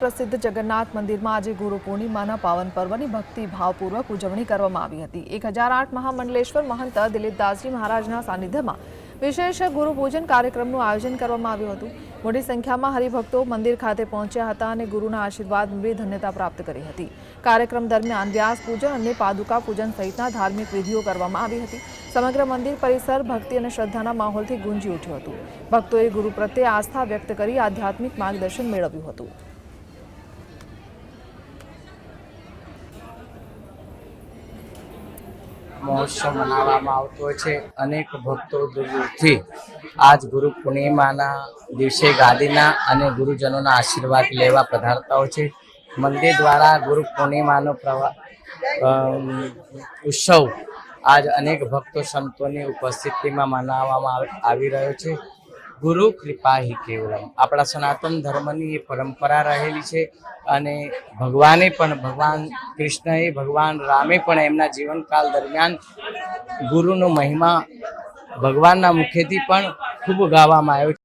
પ્રસિદ્ધ જગન્નાથ મંદિરમાં આજે ગુરુ પૂર્ણિમાના પાવન પર્વની ભક્તિભાવપૂર્વક ઉજવણી કરવામાં આવી હતી। 1008 મહામંડલેશ્વર મહંત દિલીપદાસજી મહારાજના સાનિધ્યમાં વિશેષ ગુરુ પૂજન કાર્યક્રમનું આયોજન કરવામાં આવ્યું હતું। મોટી સંખ્યામાં હરિભક્તો મંદિર ખાતે પહોંચ્યા હતા અને ગુરુના આશીર્વાદ મેળવી ધન્યતા પ્રાપ્ત કરી હતી। કાર્યક્રમ દરમિયાન વ્યાસ પૂજન અને પાદુકા પૂજન સહિતના ધાર્મિક વિધિઓ કરવામાં આવી હતી। સમગ્ર મંદિર પરિસર ભક્તિ અને શ્રદ્ધાના માહોલથી ગુંજી ઉઠ્યું હતું। ભક્તોએ ગુરુ પ્રત્યે આસ્થા વ્યક્ત કરી આધ્યાત્મિક માર્ગદર્શન મેળવ્યું હતું। महोत्सव मनाववामां आवतो होय छे। अनेक भक्तो दूर दूरथी आज गुरु पूर्णिमाना दिवसे गादीना अने गुरुजनोना आशीर्वाद लेवा पधारता होय छे। मंदिर द्वारा गुरु पूर्णिमानो उत्सव आज अनेक भक्तो संतोनी उपस्थितिमां मनाववामां आवी रह्यो छे। गुरु कृपा ही केवलम आपणा सनातन धर्मनी ए परंपरा रहेली छे अने भगवाने पण भगवान कृष्णए भगवान रामे पण एमना जीवनकाल दरमियान गुरुनो महिमा भगवानना मुखेथी पण खूब गावामां आव्यो।